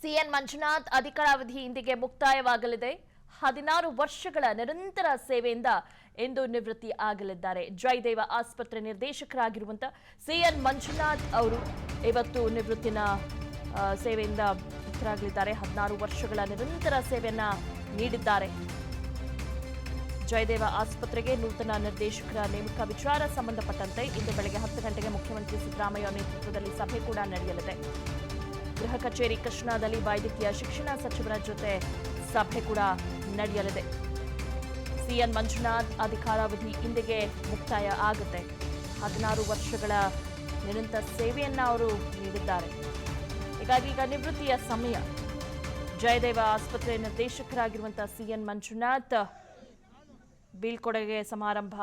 CN Manjunath ಅಧಿಕಾರಾವಧಿ ಇಂದಿಗೆ ಮುಕ್ತಾಯವಾಗಲಿದೆ. 16 ವರ್ಷಗಳ ನಿರಂತರ ಸೇವೆಯಿಂದ ಇಂದು ನಿವೃತ್ತಿ ಆಗಲಿದ್ದಾರೆ. ಜಯದೇವ ಆಸ್ಪತ್ರೆ ನಿರ್ದೇಶಕರಾಗಿರುವಂತಹ ಸಿಎನ್ ಮಂಜುನಾಥ್ ಅವರು ಇವತ್ತು ನಿವೃತ್ತಿನ ಸೇವೆಯಿಂದ ಮುಕ್ತರಾಗಲಿದ್ದಾರೆ. 16 ವರ್ಷಗಳ ನಿರಂತರ ಸೇವೆಯನ್ನ ನೀಡಿದ್ದಾರೆ. ಜಯದೇವ ಆಸ್ಪತ್ರೆಗೆ ನೂತನ ನಿರ್ದೇಶಕರ ನೇಮಕ ವಿಚಾರ ಸಂಬಂಧಪಟ್ಟಂತೆ ಇಂದು ಬೆಳಗ್ಗೆ 10 ಗಂಟೆಗೆ ಮುಖ್ಯಮಂತ್ರಿ ಸಿದ್ದರಾಮಯ್ಯ ನೇತೃತ್ವದಲ್ಲಿ ಸಭೆ ಕೂಡ ನಡೆಯಲಿದೆ. ಗೃಹ ಕಚೇರಿ ಕೃಷ್ಣಾದಲ್ಲಿ ವೈದ್ಯಕೀಯ ಶಿಕ್ಷಣ ಸಚಿವರ ಜೊತೆ ಸಭೆ ಕೂಡ ನಡೆಯಲಿದೆ. ಸಿಎನ್ ಮಂಜುನಾಥ್ ಅಧಿಕಾರಾವಧಿ ಇಂದಿಗೆ ಮುಕ್ತಾಯ ಆಗುತ್ತೆ. 16 ವರ್ಷಗಳ ನಿರಂತರ ಸೇವೆಯನ್ನ ಅವರು ನೀಡಿದ್ದಾರೆ. ಹೀಗಾಗಿ ಈಗ ನಿವೃತ್ತಿಯ ಸಮಯ. ಜಯದೇವ ಆಸ್ಪತ್ರೆ ನಿರ್ದೇಶಕರಾಗಿರುವಂತಹ ಸಿಎನ್ ಮಂಜುನಾಥ್ ಬೀಳ್ಕೊಡುಗೆ ಸಮಾರಂಭ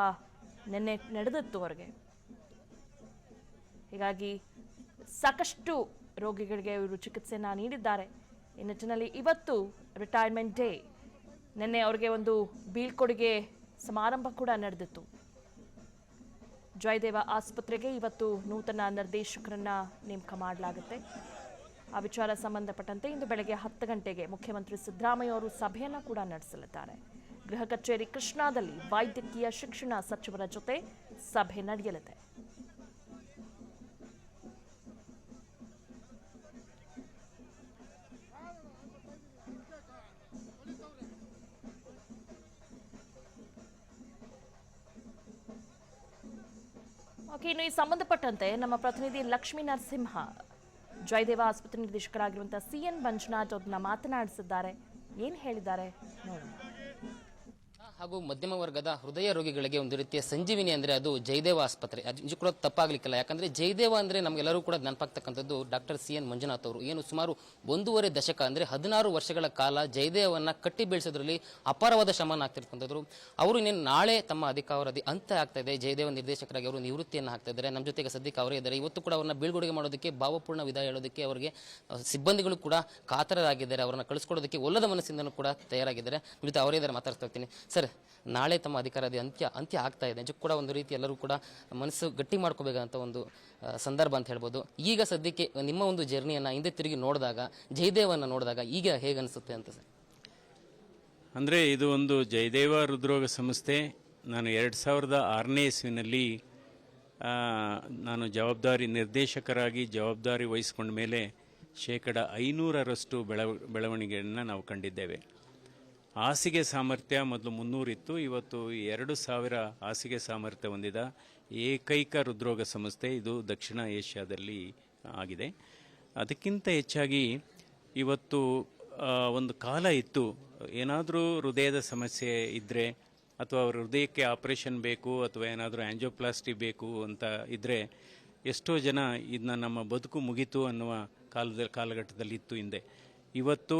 ನಿನ್ನೆ ನಡೆದಿತ್ತು ಅವರಿಗೆ. ಹೀಗಾಗಿ ಸಾಕಷ್ಟು ರೋಗಿಗಳಿಗೆ ಇವರು ಚಿಕಿತ್ಸೆಯನ್ನ ನೀಡಿದ್ದಾರೆ. ಈ ನಿಟ್ಟಿನಲ್ಲಿ ಇವತ್ತು ರಿಟೈರ್ಮೆಂಟ್ ಡೇ. ನಿನ್ನೆ ಅವರಿಗೆ ಒಂದು ಬೀಳ್ಕೊಡುಗೆ ಸಮಾರಂಭ ಕೂಡ ನಡೆದಿತ್ತು. ಜಯದೇವ ಆಸ್ಪತ್ರೆಗೆ ಇವತ್ತು ನೂತನ ನಿರ್ದೇಶಕರನ್ನ ನೇಮಕ ಮಾಡಲಾಗುತ್ತೆ. ಆ ವಿಚಾರ ಸಂಬಂಧಪಟ್ಟಂತೆ ಇಂದು ಬೆಳಗ್ಗೆ 10 ಗಂಟೆಗೆ ಮುಖ್ಯಮಂತ್ರಿ ಸಿದ್ದರಾಮಯ್ಯ ಅವರು ಸಭೆಯನ್ನ ಕೂಡ ನಡೆಸಲಿದ್ದಾರೆ. ಗೃಹ ಕಚೇರಿ ಕೃಷ್ಣಾದಲ್ಲಿ ವೈದ್ಯಕೀಯ ಶಿಕ್ಷಣ ಸಚಿವರ ಜೊತೆ ಸಭೆ ನಡೆಯಲಿದೆ. ಇನ್ನು ಈ ಸಂಬಂಧಪಟ್ಟಂತೆ ನಮ್ಮ ಪ್ರತಿನಿಧಿ ಲಕ್ಷ್ಮೀ ನರಸಿಂಹ ಜಯದೇವ ಆಸ್ಪತ್ರೆ ನಿರ್ದೇಶಕರಾಗಿರುವಂತಹ ಸಿಎನ್ ಮಂಜುನಾಥ್ ಅವ್ರನ್ನ ಮಾತನಾಡಿಸಿದ್ದಾರೆ. ಏನ್ ಹೇಳಿದ್ದಾರೆ ನೋಡೋಣ. ಹಾಗೂ ಮಧ್ಯಮ ವರ್ಗದ ಹೃದಯ ರೋಗಿಗಳಿಗೆ ಒಂದು ರೀತಿಯ ಸಂಜೀವಿನಿ ಅಂದ್ರೆ ಅದು ಜಯದೇವ ಆಸ್ಪತ್ರೆ. ಅದು ಕೂಡ ತಪ್ಪಾಗ್ಲಿಕ್ಕಿಲ್ಲ. ಯಾಕಂದ್ರೆ ಜಯದೇವ ಅಂದ್ರೆ ನಮಗೆಲ್ಲರೂ ಕೂಡ ನೆನಪಾಗ್ತಕ್ಕಂಥದ್ದು ಡಾಕ್ಟರ್ ಸಿಎನ್ ಮಂಜುನಾಥ್ ಅವರು. ಏನು ಸುಮಾರು 1.5 ದಶಕ ಅಂದ್ರೆ 16 ವರ್ಷಗಳ ಕಾಲ ಜಯದೇವನ್ನ ಕಟ್ಟಿ ಬೆಳೆಸೋದ್ರಲ್ಲಿ ಅಪಾರವಾದ ಶ್ರಮನ ಆಗ್ತಿರ್ತಕ್ಕಂಥದ್ರು. ಅವರು ಇನ್ನೇನು ನಾಳೆ ತಮ್ಮ ಅಧಿಕಾರಾವಧಿ ಅಂತ್ಯ ಆಗ್ತಾ ಇದೆ. ಜಯದೇವ ನಿರ್ದೇಶಕರಾಗಿ ಅವರು ನಿವೃತ್ತಿಯನ್ನು ಆಗ್ತಾ ಇದ್ದಾರೆ. ನಮ್ಮ ಜೊತೆಗೆ ಸದ್ಯಕ್ಕೆ ಅವರೇ ಇದ್ದಾರೆ. ಇವತ್ತು ಕೂಡ ಅವ್ರನ್ನ ಬೀಳ್ಕೊಡುಗೆ ಮಾಡೋದಕ್ಕೆ ಭಾವಪೂರ್ಣ ವಿದಾಯ ಹೇಳೋದಕ್ಕೆ ಅವರಿಗೆ ಸಿಬ್ಬಂದಿಗಳು ಕೂಡ ಕಾತರರಾಗಿದ್ದಾರೆ. ಅವರನ್ನ ಕಳಿಸ್ಕೊಡೋದಕ್ಕೆ ಒಲ್ಲದ ಮನಸ್ಸಿಂದನೂ ಕೂಡ ತಯಾರಾಗಿದ್ದಾರೆ. ಜೊತೆ ಅವರೇ ಇದ್ದಾರೆ, ಮಾತಾಡ್ತಾ ಇರ್ತೀನಿ. ಸರ್, ನಾಳೆ ತಮ್ಮ ಅಧಿಕಾರಾವಧಿ ಅಂತ್ಯ ಆಗ್ತಾ ಇದೆ. ನಿಜಕ್ಕೂ ಕೂಡ ಒಂದು ರೀತಿ ಎಲ್ಲರೂ ಕೂಡ ಮನಸ್ಸು ಗಟ್ಟಿ ಮಾಡ್ಕೋಬೇಕಂತ ಒಂದು ಸಂದರ್ಭ ಅಂತ ಹೇಳ್ಬೋದು. ಈಗ ಸದ್ಯಕ್ಕೆ ನಿಮ್ಮ ಒಂದು ಜರ್ನಿಯನ್ನ ಹಿಂದೆ ತಿರುಗಿ ನೋಡಿದಾಗ, ಜಯದೇವನ್ನ ನೋಡಿದಾಗ ಈಗ ಹೇಗನ್ಸುತ್ತೆ ಅಂತ ಸರ್? ಅಂದರೆ ಇದು ಒಂದು ಜಯದೇವ ಹೃದ್ರೋಗ ಸಂಸ್ಥೆ. ನಾನು 2006ನೇ ಇಸ್ವಿನಲ್ಲಿ ನಾನು ನಿರ್ದೇಶಕರಾಗಿ ಜವಾಬ್ದಾರಿ ವಹಿಸ್ಕೊಂಡ ಮೇಲೆ 500% ಬೆಳವಣಿಗೆಯನ್ನು ನಾವು ಕಂಡಿದ್ದೇವೆ. ಹಾಸಿಗೆ ಸಾಮರ್ಥ್ಯ ಮೊದಲು 300 ಇತ್ತು. ಇವತ್ತು 2000 ಹಾಸಿಗೆ ಸಾಮರ್ಥ್ಯ ಹೊಂದಿದ ಏಕೈಕ ಹೃದ್ರೋಗ ಸಂಸ್ಥೆ ಇದು ದಕ್ಷಿಣ ಏಷ್ಯಾದಲ್ಲಿ ಆಗಿದೆ. ಅದಕ್ಕಿಂತ ಹೆಚ್ಚಾಗಿ ಇವತ್ತು ಒಂದು ಕಾಲ ಇತ್ತು, ಏನಾದರೂ ಹೃದಯದ ಸಮಸ್ಯೆ ಇದ್ದರೆ ಅಥವಾ ಹೃದಯಕ್ಕೆ ಆಪರೇಷನ್ ಬೇಕು ಅಥವಾ ಏನಾದರೂ ಆಂಜಿಯೋಪ್ಲಾಸ್ಟಿ ಬೇಕು ಅಂತ ಇದ್ದರೆ ಎಷ್ಟೋ ಜನ ಇದನ್ನ ನಮ್ಮ ಬದುಕು ಮುಗಿತು ಅನ್ನುವ ಕಾಲಘಟ್ಟದಲ್ಲಿ ಇತ್ತು ಹಿಂದೆ. ಇವತ್ತು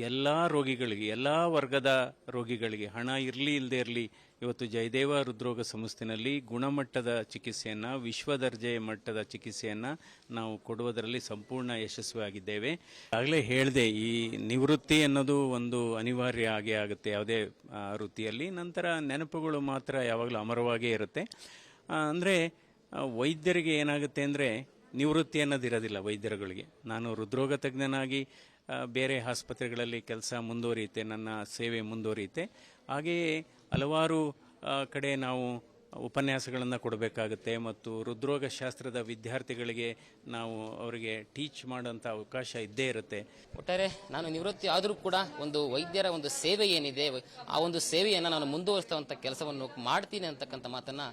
ಎಲ್ಲ ರೋಗಿಗಳಿಗೆ, ಎಲ್ಲ ವರ್ಗದ ರೋಗಿಗಳಿಗೆ, ಹಣ ಇರಲಿ ಇಲ್ಲದೆ ಇರಲಿ, ಇವತ್ತು ಜಯದೇವ ಹೃದ್ರೋಗ ಸಂಸ್ಥೆಯಲ್ಲಿ ಗುಣಮಟ್ಟದ ಚಿಕಿತ್ಸೆಯನ್ನು, ವಿಶ್ವದರ್ಜೆಯ ಮಟ್ಟದ ಚಿಕಿತ್ಸೆಯನ್ನು ನಾವು ಕೊಡುವುದರಲ್ಲಿ ಸಂಪೂರ್ಣ ಯಶಸ್ವಿಯಾಗಿದ್ದೇವೆ. ಆಗಲೇ ಹೇಳಿದೆ, ಈ ನಿವೃತ್ತಿ ಅನ್ನೋದು ಒಂದು ಅನಿವಾರ್ಯ ಆಗೇ ಆಗುತ್ತೆ ಯಾವುದೇ ವೃತ್ತಿಯಲ್ಲಿ. ನಂತರ ನೆನಪುಗಳು ಮಾತ್ರ ಯಾವಾಗಲೂ ಅಮರವಾಗೇ ಇರುತ್ತೆ. ಅಂದರೆ ವೈದ್ಯರಿಗೆ ಏನಾಗುತ್ತೆ ಅಂದರೆ ನಿವೃತ್ತಿ ಅನ್ನೋದಿರೋದಿಲ್ಲ ವೈದ್ಯರುಗಳಿಗೆ. ನಾನು ಹೃದ್ರೋಗ ತಜ್ಞನಾಗಿ ಬೇರೆ ಆಸ್ಪತ್ರೆಗಳಲ್ಲಿ ಕೆಲಸ ಮುಂದುವರಿಯುತ್ತೆ, ನನ್ನ ಸೇವೆ ಮುಂದುವರಿಯುತ್ತೆ. ಹಾಗೆಯೇ ಹಲವಾರು ಕಡೆ ನಾವು ಉಪನ್ಯಾಸಗಳನ್ನು ಕೊಡಬೇಕಾಗುತ್ತೆ ಮತ್ತು ಹೃದ್ರೋಗ ಶಾಸ್ತ್ರದ ವಿದ್ಯಾರ್ಥಿಗಳಿಗೆ ನಾವು ಅವರಿಗೆ ಟೀಚ್ ಮಾಡೋಂಥ ಅವಕಾಶ ಇದ್ದೇ ಇರುತ್ತೆ. ಒಟ್ಟಾರೆ ನಾನು ನಿವೃತ್ತಿ ಆದರೂ ಕೂಡ ಒಂದು ವೈದ್ಯರ ಒಂದು ಸೇವೆ ಏನಿದೆ, ಆ ಒಂದು ಸೇವೆಯನ್ನು ನಾನು ಮುಂದುವರಿಸುವಂಥ ಕೆಲಸವನ್ನು ಮಾಡ್ತೀನಿ ಅಂತಕ್ಕಂಥ ಮಾತನ್ನ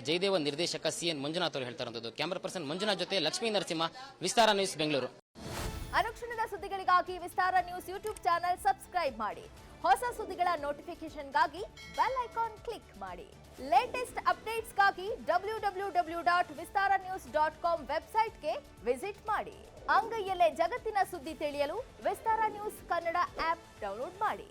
ಜಯದೇವ ನಿರ್ದೇಶಕ ಸಿಎನ್ ಮಂಜುನಾಥ್ ಅವರು ಹೇಳ್ತಾರಂಥದ್ದು. ಕ್ಯಾಮರಾ ಪರ್ಸನ್ ಮಂಜುನಾಥ್ ಜೊತೆ ಲಕ್ಷ್ಮೀ ನರಸಿಂಹ, ವಿಸ್ತಾರ ನ್ಯೂಸ್, ಬೆಂಗಳೂರು. ಅನುಕ್ಷಣದ ಸುದ್ದಿಗಳಿಗಾಗಿ ವಿಸ್ತಾರ ನ್ಯೂಸ್ ಯೂಟ್ಯೂಬ್ ಚಾನೆಲ್ ಸಬ್ಸ್ಕ್ರೈಬ್ ಮಾಡಿ. ಹೊಸ ಸುದ್ದಿಗಳ ನೋಟಿಫಿಕೇಶನ್ಗಾಗಿ ಬೆಲ್ ಐಕಾನ್ ಕ್ಲಿಕ್ ಮಾಡಿ. ಲೇಟೆಸ್ಟ್ ಅಪ್ಡೇಟ್ಸ್ಗಾಗಿ www.vistaranews.com ವೆಬ್ಸೈಟ್ಗೆ ವಿಸಿಟ್ ಮಾಡಿ. ಅಂಗೈಯಲ್ಲೇ ಜಗತ್ತಿನ ಸುದ್ದಿ ತಿಳಿಯಲು ವಿಸ್ತಾರ ನ್ಯೂಸ್ ಕನ್ನಡ ಆಪ್ ಡೌನ್ಲೋಡ್ ಮಾಡಿ.